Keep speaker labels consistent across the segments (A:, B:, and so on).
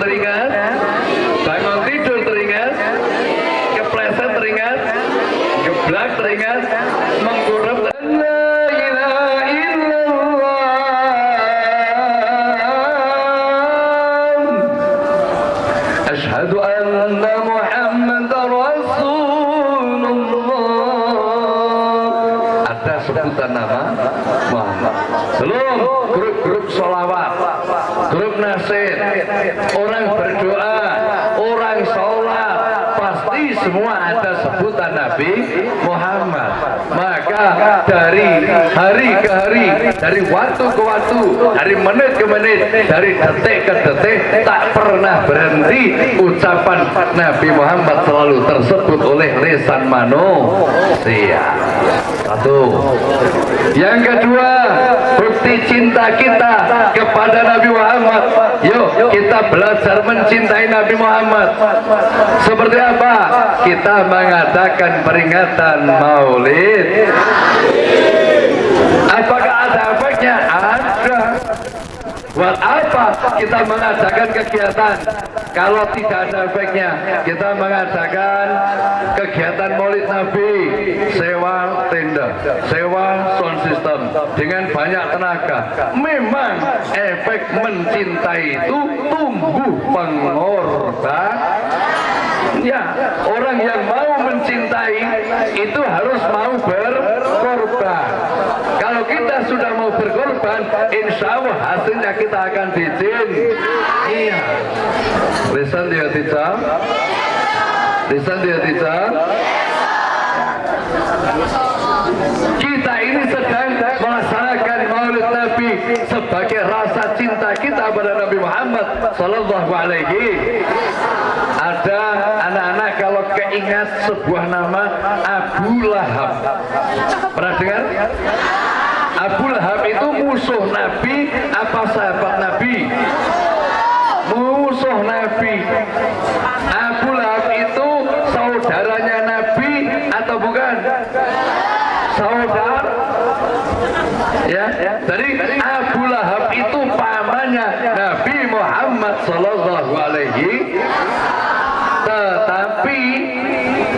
A: teringat, bangun tidur teringat, kepleset teringat, geblak teringat, mengkurap Asyhadu anna Muhammadar Rasulullah. Ada sebutan nama Muhammad. Belum grup-grup sholawat, grup nasir, orang berdoa, orang sholat, pasti semua ada sebutan Nabi Muhammad. Maka dari hari ke hari, dari waktu ke waktu, dari menit ke menit, dari detik ke detik, tak pernah berhenti ucapan Nabi Muhammad selalu tersebut oleh lisan manusia. Satu. Yang kedua, bukti cinta kita kepada Nabi Muhammad. Yuk kita belajar mencintai Nabi Muhammad. Seperti apa? Kita mengadakan peringatan Maulid. Apakah ada efeknya? Ada. Buat apa kita mengadakan kegiatan kalau tidak ada efeknya? Kita mengadakan kegiatan Maulid Nabi, sewa tenda, sewa sound system dengan banyak tenaga. Memang efek mencintai itu tumbuh pengorban. Ya, orang yang mau mencintai itu harus mau berkorban. Kalau kita sudah mau berkorban, insya Allah hasilnya kita akan dijin. Iya. Listen dia teacher. Listen dia teacher. Kita ini sedang melaksanakan Maulid Nabi sebagai rasa cinta kita pada Nabi Muhammad Sallallahu Alaihi. Ada anak-anak kalau keingat sebuah nama Abu Lahab. Pernah dengar? Abu Lahab itu musuh Nabi apa sahabat Nabi? Musuh Nabi. Abu Lahab itu saudaranya Nabi atau bukan? Saudara. Ya, jadi Abu Lahab itu pamannya Nabi Muhammad Sallallahu Alaihi. Tetapi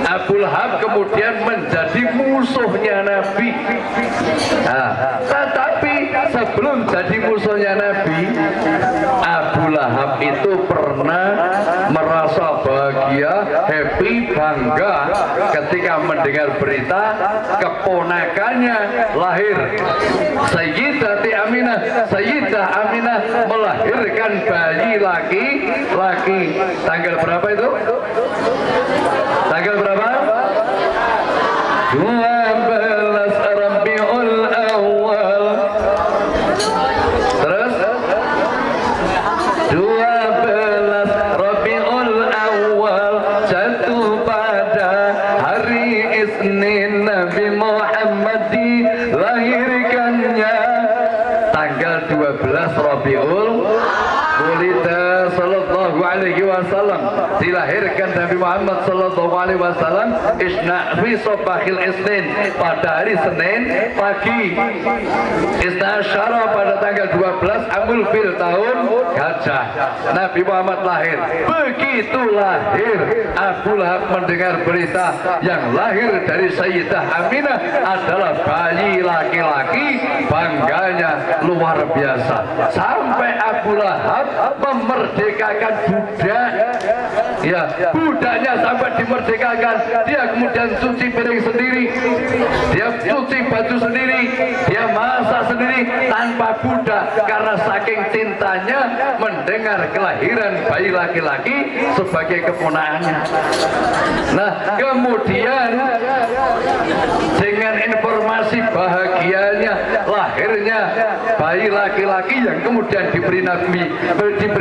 A: Abu Lahab kemudian menjadi musuhnya Nabi. Tetapi sebelum jadi musuhnya Nabi, Abu Lahab itu pernah merasa bahagia, happy, bangga ketika mendengar berita keponakannya lahir. Sayyidati Aminah, Sayyidah Aminah melahirkan bayi laki-laki. Tanggal berapa itu? Tanggal berapa? 12 Rabiul Awal. Terus 12 Rabiul Awal jatuh pada hari Isnin. Nabi Muhammad dilahirkannya tanggal 12 Rabiul Mulida Sallallahu Alaihi Wasallam. Dilahirkan Nabi Muhammad Sallallahu Alaihi Wasallam Isna fi Sobahil Isnin, pada hari Senin pagi. Isna Syara pada tanggal 12 Amul Fil tahun Gajah. Nabi Muhammad lahir. Begitu lahir, Abu Lahab mendengar berita yang lahir dari Sayyidah Aminah adalah bayi laki-laki. Bangganya luar biasa. Sampai Abu Lahab memerdekakan budak. Ya, budaknya sampai dimerdekakan. Dia kemudian cuci piring sendiri, dia cuci baju sendiri, dia masak sendiri tanpa budak, karena saking cintanya mendengar kelahiran bayi laki-laki sebagai keponakannya. Nah, kemudian dengan informasi bahagianya lahirnya bayi laki-laki yang kemudian diberi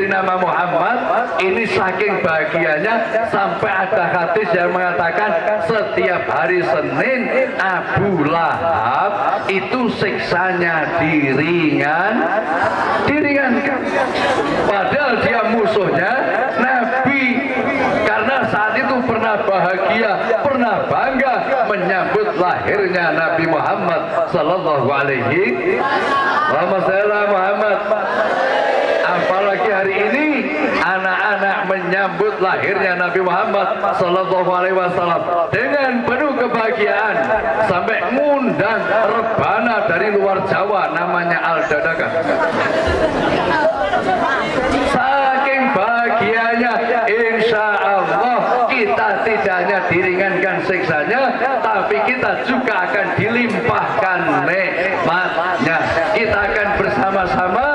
A: nama Muhammad, ini saking bahagianya sampai ada hadis yang mengatakan setiap hari Senin Abu Lahab itu siksanya diringankan, padahal dia musuhnya Nabi. Karena saat itu pernah bahagia, pernah bangga menyambut lahirnya Nabi Muhammad Sallallahu Alaihi Wasallam. Muhammad. Apalagi hari ini anak-anak menyambut lahirnya Nabi Muhammad sallallahu alaihi wasallam dengan penuh kebahagiaan sampai ngundang rebana dari luar Jawa namanya Al-Dadakan. Saking bahagianya, insya Allah kita tidak hanya diringankan siksanya, tapi kita juga akan dilimpahkan nikmatnya. Kita akan bersama-sama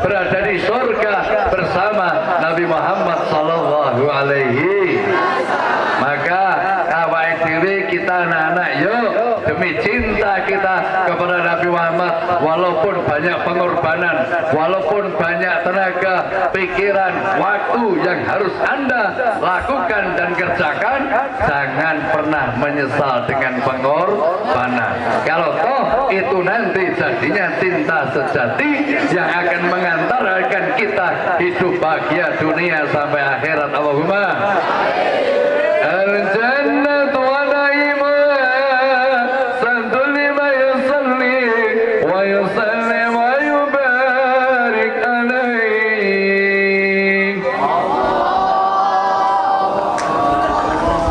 A: berada di surga bersama Nabi Muhammad sallallahu alaihi. Maka awake dhewe kita anak-anak yuk demi cinta kita kepada Nabi Muhammad, walaupun banyak pengorbanan, walaupun banyak tenaga, pikiran, waktu yang harus Anda lakukan dan kerjakan, jangan pernah menyesal dengan pengorbanan. Kalau toh itu nanti jadinya cinta sejati yang akan mengantarkan kita hidup bahagia dunia sampai akhirat. Allahumma al-jannatu wa na'imuha santul lima yusalli wa yusallim wa yubarik alaih.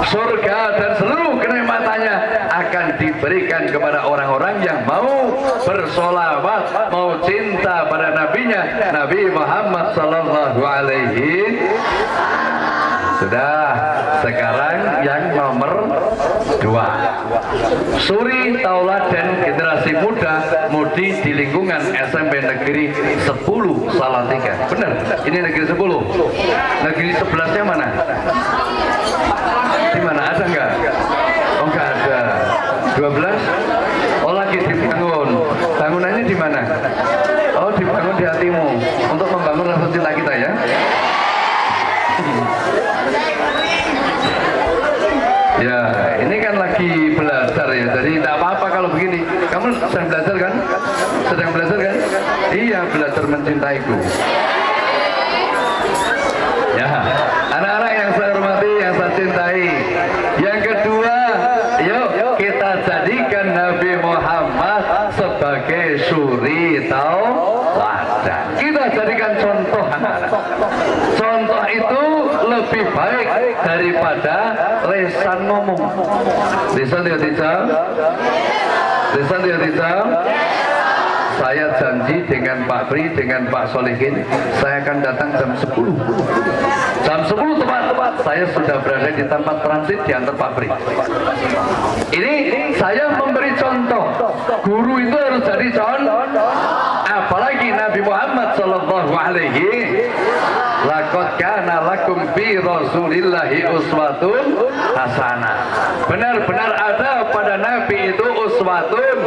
A: Surga dan seluruh kenikmatannya akan diberikan kepada orang-orang yang mau bersolawat, mau cinta pada nabinya Nabi Muhammad sallallahu alaihi. Sudah, sekarang yang nomor 2, suri tauladan generasi muda mudi di lingkungan SMP Negeri 10 Salatiga. Benar, ini Negeri 10. Negeri 11-nya mana? Di mana, ada nggak? Oh nggak ada. 12? Oh lagi dibangun. Bangunannya di mana? Oh dibangun di hatimu untuk membangun rasa cinta kita ya. Ya, ini kan lagi belajar ya, jadi tidak apa-apa kalau begini. Kamu sedang belajar kan? Sedang belajar kan? Iya, belajar mencintaiku. Ya, anak-anak yang saya hormati, yang saya cintai. Yang kedua, yuk kita jadikan Nabi Muhammad sebagai suri tauladan. Kita jadikan contoh. Contoh itu lebih baik daripada lesan ngomong. Lesan ya tidak? Lesan ya tidak? Saya janji dengan Pak Pri, dengan Pak Solihin, saya akan datang jam 10. Jam 10 tepat saya sudah berada di tempat transit di antar Pak Pri. Ini saya memberi contoh. Guru itu harus jadi contoh. Apalagi Nabi Muhammad sallallahu alaihi. Laqad kana lakum fi Rasulillahi uswatun hasanah. Benar-benar ada pada Nabi itu uswatun,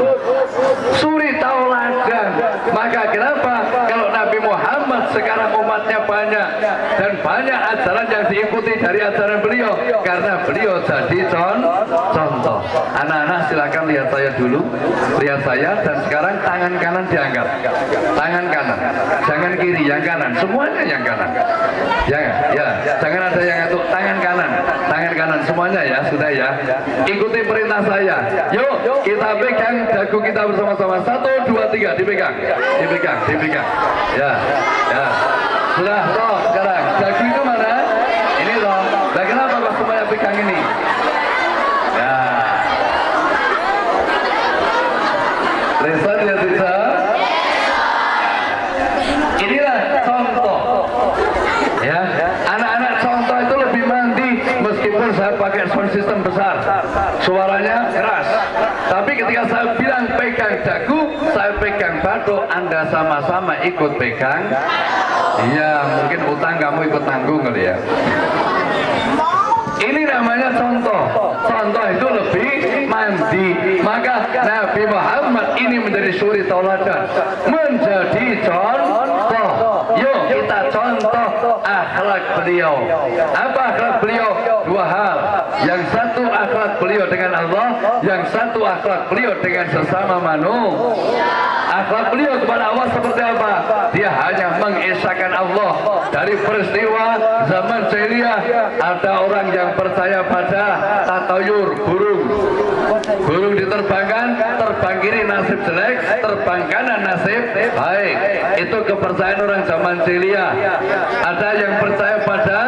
A: suri tauladan. Maka kenapa kalau Nabi Muhammad sekarang umatnya banyak dan banyak ajaran yang diikuti dari ajaran beliau, karena beliau jadi contoh. Anak-anak silakan lihat saya dulu, lihat saya, dan sekarang tangan kanan diangkat, tangan kanan, jangan kiri, yang kanan, semuanya yang kanan. Ya, jangan ada yang ngatur, tangan kanan semuanya ya, sudah ya. Ikuti perintah saya. Yuk kita pegang dagu kita bersama-sama. 1, 2, 3, dipegang. Ya. Sudah, toh sekarang dagu itu mana? Ini toh. Nah, kenapa kok semuanya pegang ini? Ya. Lesan ya bisa. Inilah contoh. Ya, anak-anak contoh itu lebih mandi meskipun saya pakai sound system besar, suaranya keras. Tapi ketika saya bilang pegang dagu, saya pegang batu, Anda sama-sama ikut pegang. Iya, mungkin utang kamu ikut tanggung kali ya. Ini namanya contoh. Contoh itu lebih mandi. Maka Nabi Muhammad ini menjadi suri tauladan, menjadi contoh. Yuk kita contoh akhlak beliau. Apa akhlak beliau? 2 hal. Yang satu akhlak beliau dengan Allah, yang satu akhlak beliau dengan sesama manusia. Akhlak beliau kepada Allah seperti apa? Dia hanya mengesahkan Allah. Dari peristiwa zaman jahiliyah, ada orang yang percaya pada tatayur, burung diterbangkan, terbang kiri nasib jelek, terbang kanan nasib baik. Itu kepercayaan orang zaman jahiliyah. Ada yang percaya pada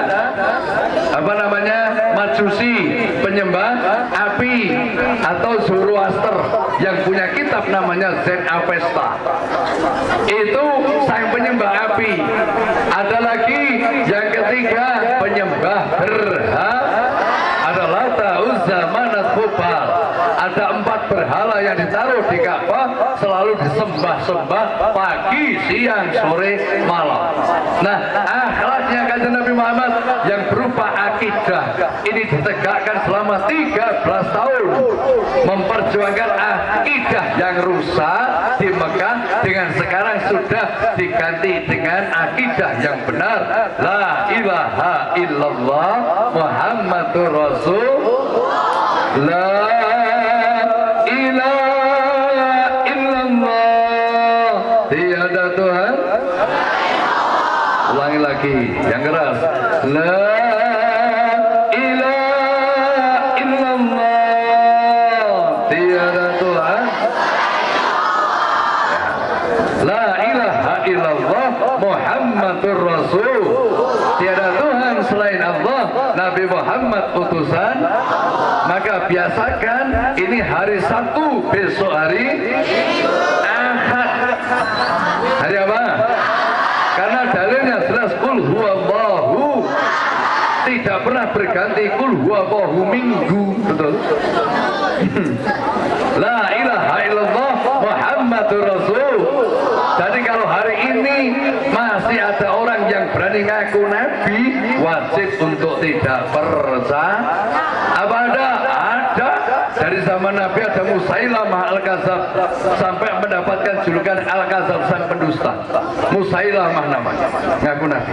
A: Majusi, penyembah api, atau Zoroaster yang punya kitab namanya Zen Avesta. Itu sang penyembah api. Ada lagi yang ketiga, penyembah berhala, adalah Uzza, Manat, Hubal. Ada 4 berhala yang ditaruh di Ka'bah, selalu disembah-sembah pagi, siang, sore, malam. Nah, akhlaknya kanjeng Nabi Muhammad yang berupa akidah ini ditegakkan selama 13 tahun, memperjuangkan akidah yang rusak di Mekah dengan sekarang sudah diganti dengan akidah yang benar, la ilaha illallah Muhammadur Rasul, la ilaha illallah, tiada Tuhan. Ulangi lagi yang keras, la ilaha illallah, tiada Tuhan. La ilaha illallah Muhammadur Rasul, tiada Tuhan selain Allah, Nabi Muhammad utusan. Maka biasakan ini hari Sabtu, besok hari Ahad. Hari apa? Karena dalilnya jelas, kul huwallahu, tidak pernah berganti kul huwallahu minggu, betul? La ilaha illallah Muhammadur Rasul. Jadi kalau hari ini masih ada orang yang berani ngaku nabi, wajib untuk tidak percaya. Apa ada? Ada. Dari zaman Nabi ada Musailamah Al-Kadzab, sampai mendapatkan julukan Al-Kadzab, sang pendusta. Musailamah namanya, ngaku nabi.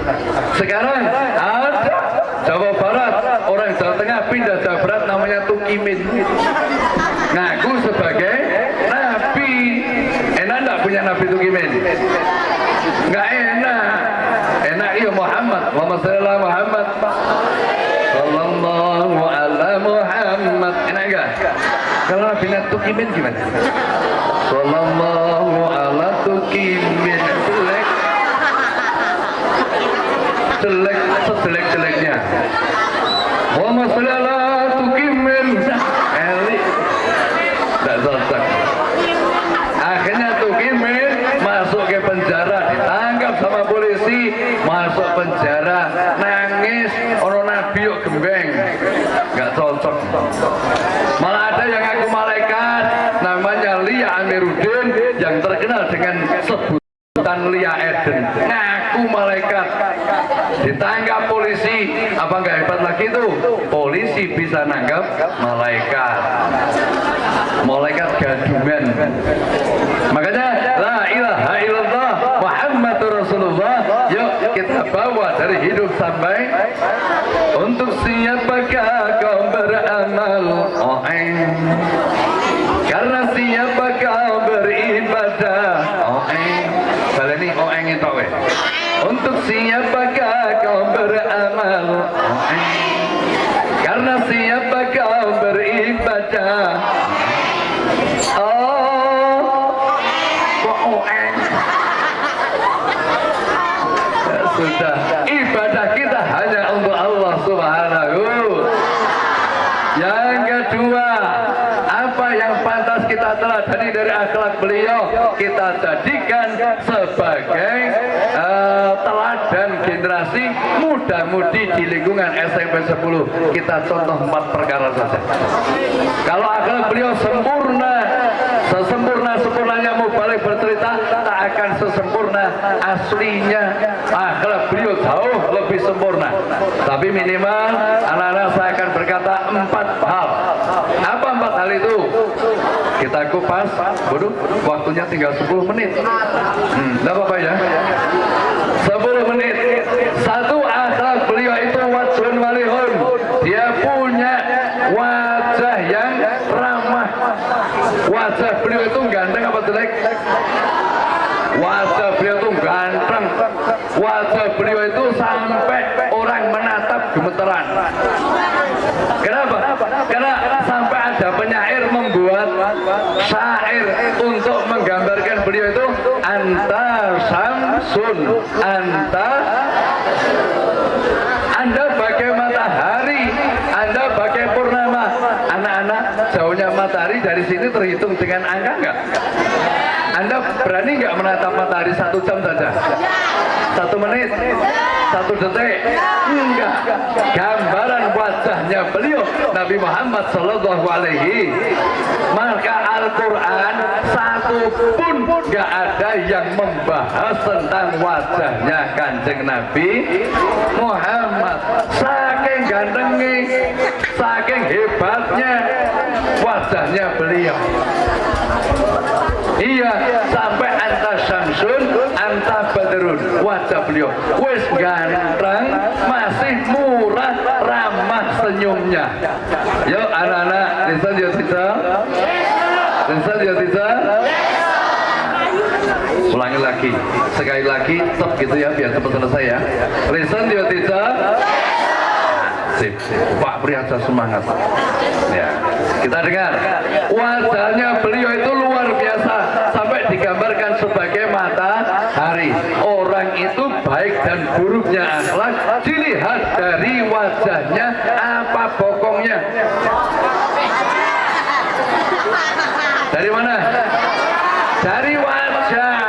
A: Sekarang ada Jawa Barat, orang Jawa Tengah pindah Jawa Barat, namanya Tukimin, ngaku sebagai nabi. Enak enggak punya nabi Tukimin? Enggak enak. Enak iya Muhammad, Muhammad sallallahu Muhammad sallallahu ala Muhammad. Enak enggak? Kalau nabi Tukimin gimana? Sallallahu ala Tukimin. Jelek. Jelek, sejelek-jeleknya. Muhammad sallallahu Tukimin. Elik. Enggak cocok. Akhirnya Tukimin masuk ke penjara, ditangkap sama polisi, masuk penjara, nangis, orang nabi yuk gembeng, nggak cocok. Malah ada yang ngaku malaikat, namanya Lia Amiruddin, yang terkenal dengan sebutan Lia Eden, ngaku malaikat, ditangkap polisi. Apa nggak hebat lagi tuh? Polisi bisa nangkap malaikat. Malaikat gadungan. Makanya la ilaha illallah Muhammadur Rasulullah, yuk kita bawa dari hidup sampai untuk siapakah kau beramal, karena siapa kau beribadah, baleni itu untuk siapakah kau beramal, karena siapa kau beribadah. Sudah, ibadah kita hanya untuk Allah Subhanahu. Yang kedua, apa yang pantas kita teladani dari akhlak beliau, kita jadikan sebagai teladan generasi muda-mudi di lingkungan SMP 10. Kita contoh 4 perkara saja. Kalau akhlak beliau sempurna, sesempurna-sempurnanya mau balik bercerita, tak akan sesempurna aslinya. Akhlak beliau jauh lebih sempurna. Tapi minimal anak-anak saya akan berkata 4 hal. Apa 4 hal itu? Kita kupas, bodoh, waktunya tinggal 10 menit. Tidak apa-apa ya. 10 menit. Satu, akhlak beliau itu wajhun walihun. Dia punya wajah yang ramah. Wajah beliau itu ganteng apa jelek? Wajah beliau itu ganteng. Wajah beliau itu sampai orang menatap gemeteran. Kenapa? Karena sampai ada penyair membuat syair untuk menggambarkan beliau itu, anta samsun, Anda bagai matahari, Anda sini terhitung dengan angka nggak? Anda berani nggak menatap matahari 1 jam saja? 1 menit? 1 detik? Enggak. Gambaran wajahnya beliau Nabi Muhammad Sallallahu Alaihi. Maka Al-Quran satu pun nggak ada yang membahas tentang wajahnya Kanjeng Nabi Muhammad. Saking gantengnya, saking hebatnya wajahnya beliau. Iya, sampai anta syamsun, anta badrun. Wajah beliau wis ganteng, masih murah, ramah senyumnya. Yuk anak-anak, listen ya bisa? Listen ya bisa? Ulangi lagi, sekali lagi, stop gitu ya, biar cepat selesai ya. Listen ya bisa? Sip. Pak Prihatsa semangat. Ya, kita dengar. Wajahnya beliau itu luar biasa sampai digambarkan sebagai matahari. Orang itu baik dan buruknya akhlak dilihat dari wajahnya apa bokongnya. Dari mana? Dari wajah.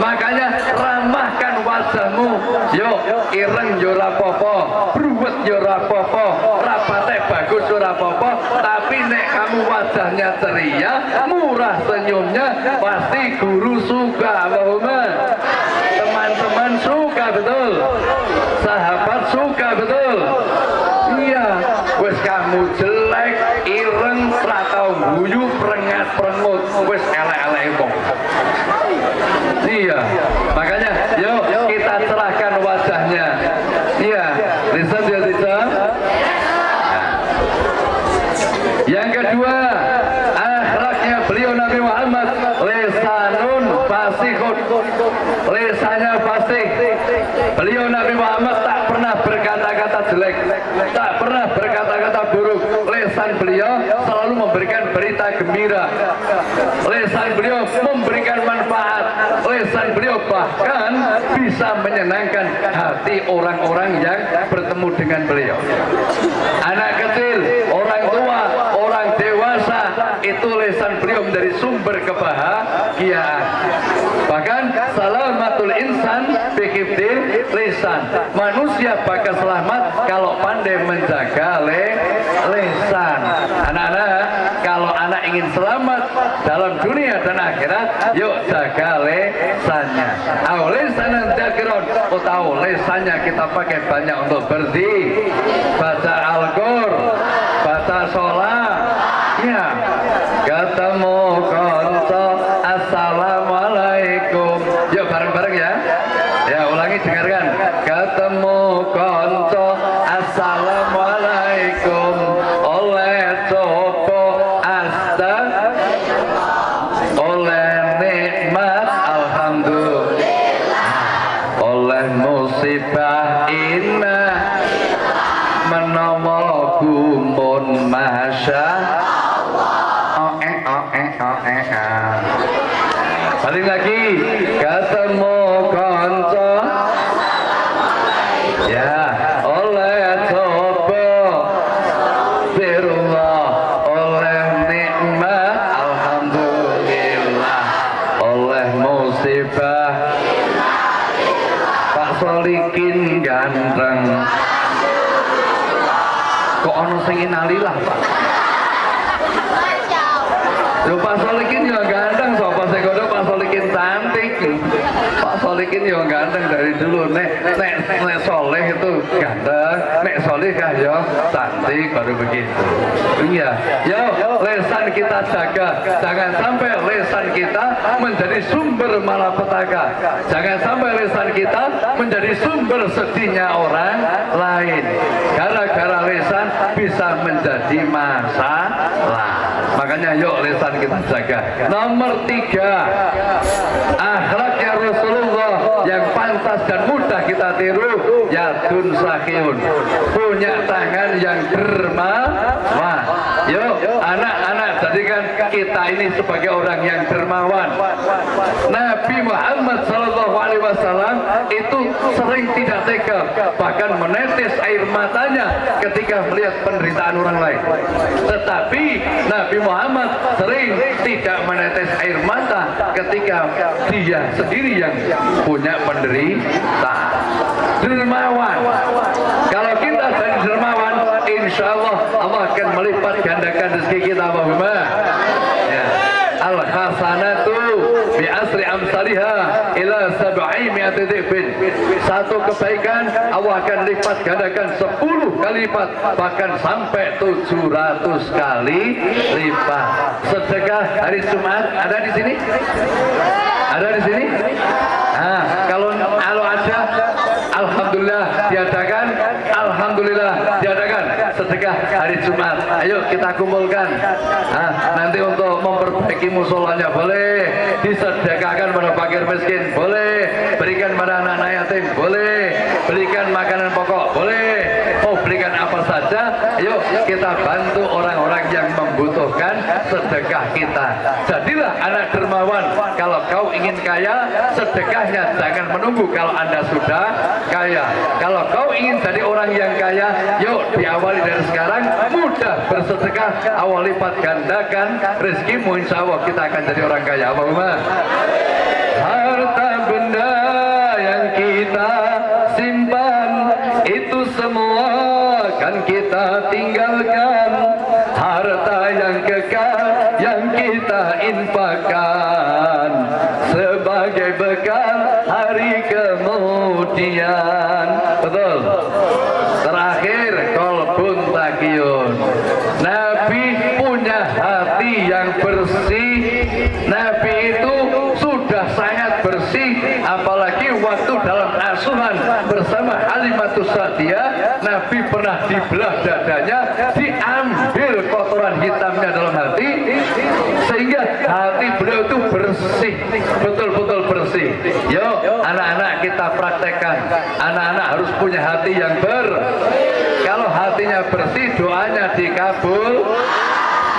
A: Makanya ramahkan wajahmu. Yo, ireng yo ora apa-apa, bruwet yo ora apa-apa, rapate bagus yo ora apa-apa, tapi nek kamu wajahnya ceria, murah senyumnya, pasti guru suka. Allahumma. Teman-teman suka betul. Sahabat suka betul. Iya, wes kamu jelek, ireng, ra tau guyu, prengat-prengut, wes elek-elek kok. Iya, makanya yuk kita cerahkan wajahnya. Iya, listen ya listen. Yang kedua, akhlaknya beliau Nabi Muhammad, lesanun fasihun. Lesannya fasih. Beliau Nabi Muhammad tak pernah berkata-kata jelek, tak pernah berkata-kata buruk. Lesan beliau selalu memberikan berita gembira. Lesan beliau memberikan manfaat. Lesan beliau bahkan bisa menyenangkan hati orang-orang yang bertemu dengan beliau. Anak kecil, orang tua, orang dewasa, itu lesan beliau menjadi sumber kebahagiaan. Bahkan salamatul insan bihifdil lisan. Manusia bakal selamat kalau pandai menjaga lesan. Anak-anak, kalau anak ingin selamat dalam dunia dan akhirat, yuk jaga lesannya. Lesanan dakiron, tahu lesannya kita pakai banyak untuk berdiri, baca Al-Qur, baca sholat. Ya, ketemu konco, assalamualaikum. Yuk bareng-bareng ya. Ya ulangi, dengarkan. Ketemu konco, assalamualaikum. Oleh coba asta, oleh nikmat alhamdulillah, oleh musibah inna, menawa gumun masya. Balik lagi, ketemu konco, ya, oleh coba firullah, oleh nikmat alhamdulillah, oleh musibah Pak Solikin ganteng. Kok ono sing innalillah Pak? Yo Pak Solikin yo ganteng, sapa sing kono Pak Solikin cantik. Pak Solikin yo ganteng dari dulu. Nek soleh itu ganteng, nek solihah yo cantik, baru begitu. Iya, yo lesan kita jaga, jangan sampai lesan kita menjadi sumber malapetaka. Jangan sampai lesan kita menjadi sumber sedihnya orang lain. Gara-gara lesan bisa menjadi masalah. Makanya yuk lesan kita jaga. Nomor 3, akhlaknya Rasulullah yang pantas dan mudah kita tiru, yadun sakhiyun, punya tangan yang dermawan. Yuk anak-anak Jadikan kita ini sebagai orang yang dermawan. Nabi Muhammad Sallallahu Alaihi Wasallam itu sering tidak tega, bahkan menetes air matanya ketika melihat penderitaan orang lain. Tetapi Nabi Muhammad sering tidak menetes air mata ketika dia sendiri yang punya penderitaan. Dermawan. Kalau kita jadi dermawan, insya Allah Allah akan melipat gandakan rezeki kita. Allahumma. Ya. Al-hasanatu bi asri amsalha ila 700 dhifin. Satu kebaikan Allah akan lipat gandakan 10 kali lipat, bahkan sampai 700 kali lipat. Sedekah hari Jumat ada di sini? Ada di sini? Nah, kalau ada, alhamdulillah diadakan, alhamdulillah diadakan sedekah hari Jumat. Ayo kita kumpulkan. Nah, nanti untuk memperbaiki musolanya boleh, disedekahkan pada fakir miskin boleh, berikan pada anak-anak yatim boleh, berikan makanan pokok boleh, mau berikan apa saja. Ayo kita bantu orang-orang yang membutuhkan sedekah kita. Jadilah anak dermawan. Kalau kau ingin kaya, sedekahnya jangan menunggu kalau Anda sudah kaya. Kalau kau ingin jadi orang yang kaya, yuk diawali dari sekarang, mudah bersedekah, awal lipat gandakan rezekimu, insya Allah kita akan jadi orang kaya. Allahumma. Harta benda yang kita simpan itu semua kan kita tinggalkan. Harta yang kekal yang kita infakkan sebagai bekal hari kemudian. Betul. Terakhir, kolbun takiyun. Nabi punya hati yang bersih. Nabi itu sudah sangat bersih, apalagi waktu dalam asuhan bersama Halimatus Sa'diyah, Nabi pernah dibelah dadanya, diambil kotoran hitamnya dalam hati, sehingga hati beliau itu bersih, betul-betul bersih. Yuk anak-anak kita praktekkan. Anak-anak harus punya hati yang kalau hatinya bersih, doanya dikabul.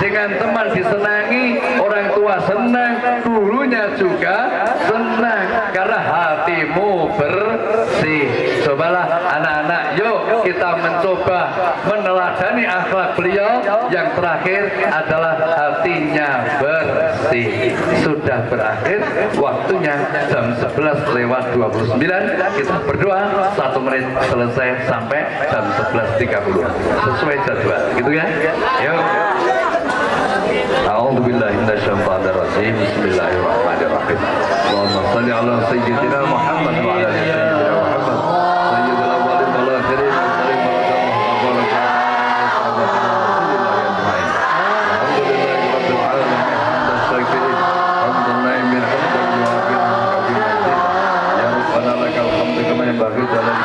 A: Dengan teman disenangi, orang tua senang, gurunya juga senang, karena hatimu bersih. Cobalah anak-anak, yuk kita mencoba meneladani akhlak beliau. Yang terakhir adalah hatinya bersih. Sudah berakhir waktunya, jam 11:29. Kita berdoa 1 menit selesai sampai jam 11:30 sesuai jadwal, gitu ya. Yuk. A'udzu billahi minasyaitonir rajim. Bismillahirrahmanirrahim. Allahumma shalli ala sayyidina Muhammad wa ala ali sayyidina Muhammad. Sayyidil awwalin wal akhirin wa sallim ala Alhamdulillahi rabbil alamin. Hamdan syakirin, hamdan na'imin, hamdan yuwafiqu ni'amahu. Ya Rabbana lakal hamdu kama yanbaghi li jalali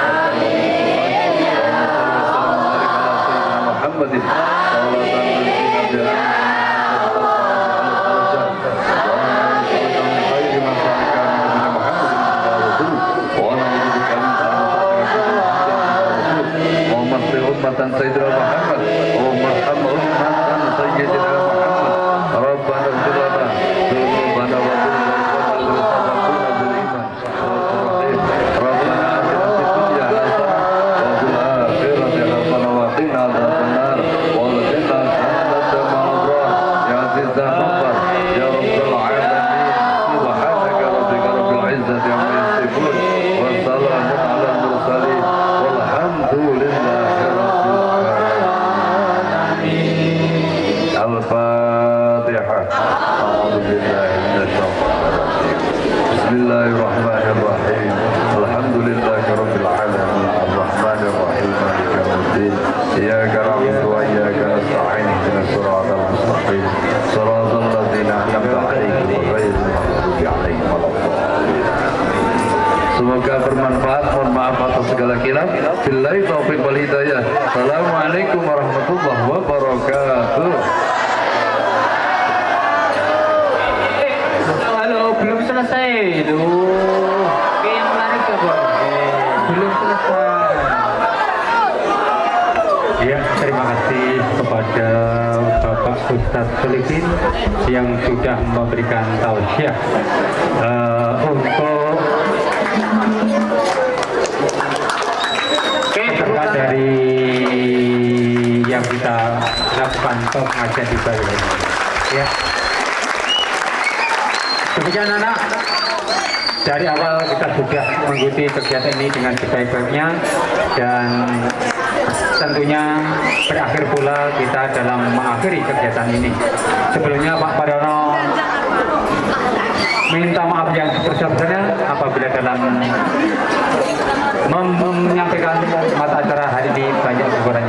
A: Muhammadin sallallahu alaihi wasallam. ummatan sayyidina Muhammad Allahumma ummatan sayyidina Muhammad Rabbana ighfir lana dzunubana wa sabaqna bil iman Rabbana atina fid dunya hasanah wa fil akhirati hasanah wa qina adzabannar wa qina adzaban ma'abrar ya aziz ya ghaffar ya rabbal alamin subhanaka rabbika rabbil izzati amma yasifun wa salamun ala mursalin walhamdulillah. Al-Fatihah. A'udzu billahi minasyaitonir rajim. Bismillahirrahmanirrahim. Alhamdulillahi rabbil alamin. Arrahmanir rahim. Maliki yaumiddin. Iyyaka na'budu wa iyyaka nasta'in. Ihdinas siratal mustaqim. Shiratal ladzina an'amta 'alaihim ghairil maghdubi 'alaihim waladdallin. Semoga bermanfaat. Mohon maaf atas segala khilaf. Billahi taufiq wal hidayah. Assalamualaikum warahmatullahi wabarakatuh.
B: Belum selesai itu. Yang menarik apa? Belum selesai. Ya, terima kasih kepada Bapak
C: Bapak Ustadz Solihin yang sudah memberikan tausiah untuk peserta dari yang kita lakukan pengajian di Bali. Ya. Demikian anak, dari awal kita sudah mengikuti kegiatan ini dengan sebaik-baiknya dan tentunya berakhir pula kita dalam mengakhiri kegiatan ini. Sebelumnya Pak Pariono minta maaf yang sebesar-besarnya apabila dalam menyampaikan mata acara hari ini banyak kekurangan.